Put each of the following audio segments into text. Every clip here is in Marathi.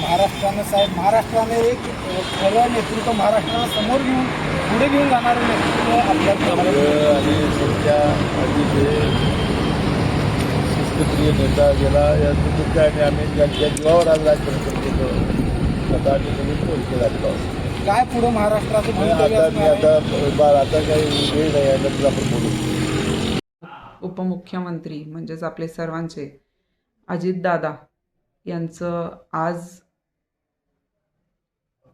महाराष्ट्रानं साहेब, महाराष्ट्राने एक खरं नेतृत्व महाराष्ट्राला समोर घेऊन पुढे घेऊन जाणारं नेतृत्व आपल्याकडे आणि सध्या अतिशय शिस्तप्रिय नेता गेला या नेतृत्वाने आणि आम्ही ज्यांच्या जीवावर आज राजकारण केलं स्वतः सगळे पोहोचले लागलो. काय पुढे महाराष्ट्राचं भवितव्य आता असणार आहे? आता काही वेळ नाही आहे नंतर आपण बोलू. उपमुख्यमंत्री म्हणजेच आपले सर्वांचे अजितदादा यांचं आज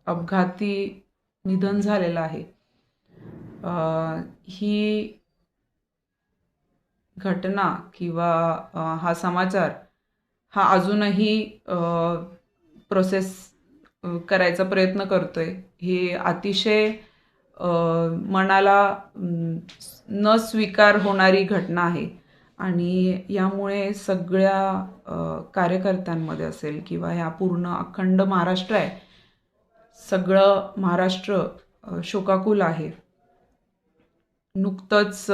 अपघाती निधन झालेलं आहे. ही घटना किंवा हा समाचार हा अजूनही प्रोसेस करायचा प्रयत्न करतोय. हे अतिशय मनाला न स्वीकार होणारी घटना आहे आणि यामुळे सगळ्या कार्यकर्त्यांमध्ये असेल किंवा ह्या पूर्ण अखंड महाराष्ट्र आहे, सगळं महाराष्ट्र शोकाकुल आहे. नुकतंच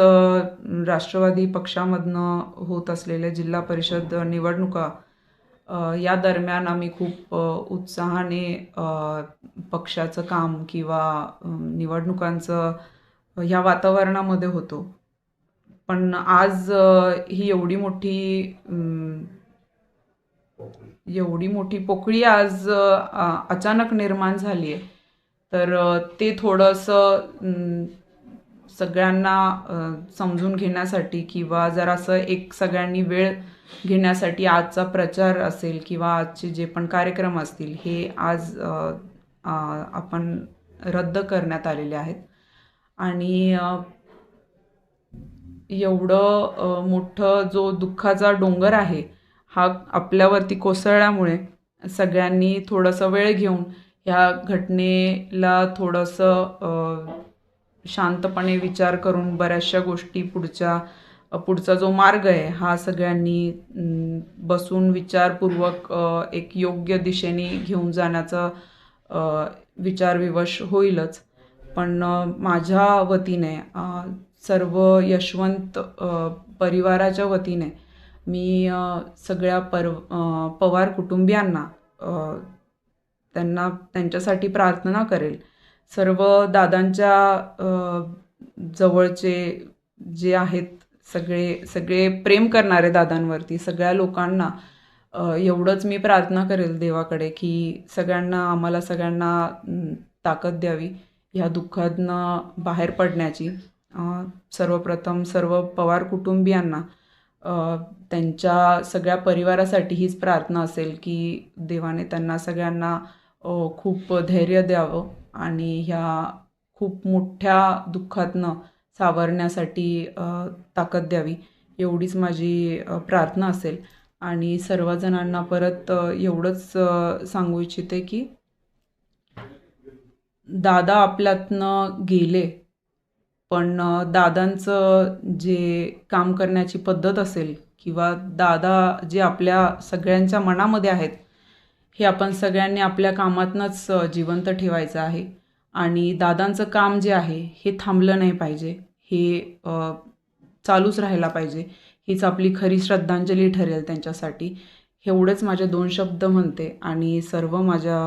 राष्ट्रवादी पक्षामधनं होत असलेल्या जिल्हा परिषद निवडणुका या दरम्यान आम्ही खूप उत्साहाने पक्षाचं काम किंवा निवडणुकांचं ह्या वातावरणामध्ये होतो. पण आज ही एवढी मोठी पोकळी आज अचानक निर्माण झाली आहे. तर ते थोडंसं सगळ्यांना समजून घेण्यासाठी किंवा जरासं एक सगळ्यांनी वेळ घेण्यासाठी आजचा प्रचार असेल किंवा आजचे जे पण कार्यक्रम असतील हे आज आपण रद्द करण्यात आलेले आहेत. आणि एवढं मोठं जो दुःखाचा डोंगर आहे हा आपल्यावरती कोसळल्यामुळे सगळ्यांनी थोडंसं वेळ घेऊन ह्या घटनेला थोडंसं शांतपणे विचार करून बऱ्याचशा गोष्टी पुढचा जो मार्ग आहे हा सगळ्यांनी बसून विचारपूर्वक एक योग्य दिशेने घेऊन जाण्याचा विचारविवश होईलच. पण माझ्या वतीने सर्व यशवंत परिवाराच्या वतीने मी सगळ्या पवार कुटुंबियांना त्यांच्यासाठी प्रार्थना करेल. सर्व दादांच्या जवळचे जे आहेत सगळे प्रेम करणारे दादांवरती सगळ्या लोकांना एवढंच मी प्रार्थना करेल देवाकडे की आम्हाला सगळ्यांना ताकद द्यावी ह्या दुःखातनं बाहेर पडण्याची. सर्वप्रथम सर्व पवार कुटुंबियांना त्यांच्या सगळ्या परिवारासाठी हीच प्रार्थना असेल की देवाने त्यांना सगळ्यांना खूप धैर्य द्यावं आणि ह्या खूप मोठ्या दुःखातनं सावरण्यासाठी ताकद द्यावी एवढीच माझी प्रार्थना असेल. आणि सर्वजणांना परत एवढंच सांगू इच्छिते की दादा आपल्यातनं गेले पण दादांचं जे काम करण्याची पद्धत असेल किंवा दादा जे आपल्या सगळ्यांच्या मनामध्ये आहेत हे आपण सगळ्यांनी आपल्या कामातनंच जिवंत ठेवायचं आहे. आणि दादांचं काम जे आहे हे थांबलं नाही पाहिजे, हे चालूच राहायला पाहिजे. हीच आपली खरी श्रद्धांजली ठरेल त्यांच्यासाठी. एवढेच माझे 2 शब्द म्हणते आणि सर्व माझ्या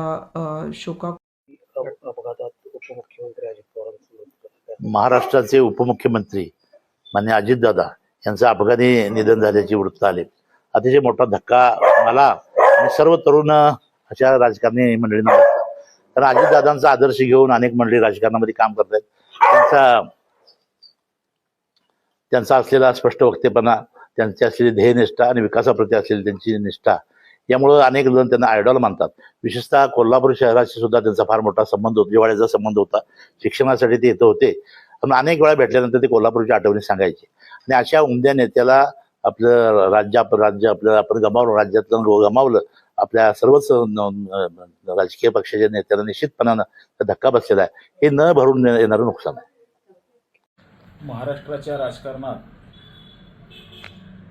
अपघातात उपमुख्यमंत्री अजित पवार महाराष्ट्राचे उपमुख्यमंत्री माननीय अजितदादा यांचं अपघाती निधन झाल्याचे वृत्त आले. अतिशय मोठा धक्का मला आणि सर्व तरुण अशा राजकारणी मंडळींना वाटतं. तर अजितदादांचा आदर्श घेऊन अनेक मंडळी राजकारणामध्ये काम करत आहेत. त्यांचा असलेला स्पष्ट वक्तेपणा, त्यांची असलेली ध्येयनिष्ठा आणि विकासाप्रती असलेली त्यांची निष्ठा यामुळं अनेक जण त्यांना आयडॉल मानतात. विशेषतः कोल्हापूर शहराशी सुद्धा त्यांचा फार मोठा संबंध होता, जिव्हाळ्याचा संबंध होता. शिक्षणासाठी ते इथं होते पण अनेक वेळा भेटल्यानंतर ते कोल्हापूरची आठवणी सांगायचे. आणि अशा उमद्या नेत्याला आपलं राज्य आपलं आपण गमावलं, राज्यातलं गमावलं. आपल्या सर्वच राजकीय पक्षाच्या नेत्यांना निश्चितपणानं धक्का बसलेला आहे. हे न भरून येणारं नुकसान आहे. महाराष्ट्राच्या राजकारणात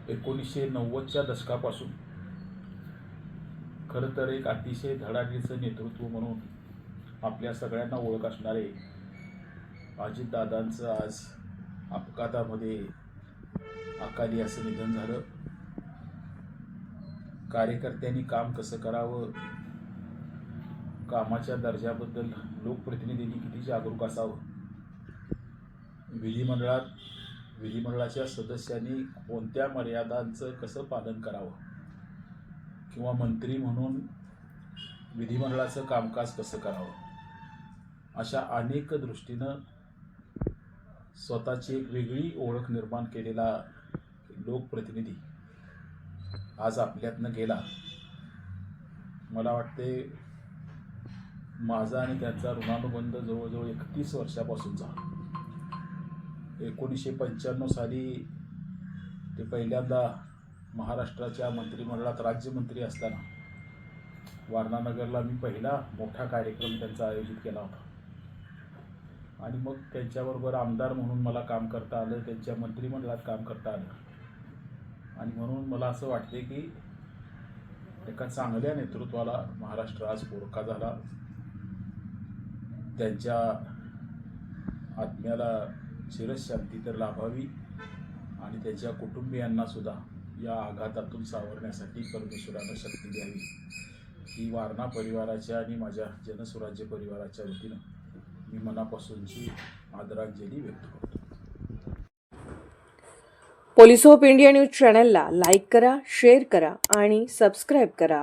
1990च्या दशकापासून खरं तर एक अतिशय धडाडीचं नेतृत्व म्हणून आपल्या सगळ्यांना ओळख असणारे अजितदादांचं आज अपघातामध्ये अकाली असं निधन झालं. कार्यकर्त्यांनी काम कसं करावं, कामाच्या दर्जाबद्दल लोकप्रतिनिधींनी किती जागरूक असावं, विधिमंडळाच्या सदस्यांनी कोणत्या मर्यादांचं कसं पालन करावं, किंवा मंत्री म्हणून विधिमंडळाचं कामकाज कसं करावं, अशा अनेक दृष्टीनं स्वतःची एक वेगळी ओळख निर्माण केलेला लोकप्रतिनिधी आज आपल्यातनं गेला. मला वाटते माझा आणि त्याचा ऋणानुबंध जवळजवळ 31 वर्षापासूनचा. 1995 साली ते पहिल्यांदा महाराष्ट्राच्या मंत्रिमंडळात राज्यमंत्री असताना वारणानगरला मी पहिला मोठा कार्यक्रम त्यांचा आयोजित केला होता. आणि मग त्यांच्याबरोबर आमदार म्हणून मला काम करता आलं, त्यांच्या मंत्रिमंडळात काम करता आलं. आणि म्हणून मला असं वाटते की एका चांगल्या नेतृत्वाला महाराष्ट्र आज पोरका झाला. त्यांच्या आत्म्याला चिरशांती तर लाभावी आणि त्यांच्या कुटुंबियांना सुद्धा या आघातातून सावरण्यासाठी परमेश्वरानं शक्ती द्यावी, ही वारणा परिवाराच्या आणि माझ्या जनसुराज्य परिवाराच्या वतीनं मी मनापासूनची आदरांजली व्यक्त करतो. पोलिस ऑफ इंडिया न्यूज चॅनलला लाईक करा, शेअर करा आणि सबस्क्राईब करा.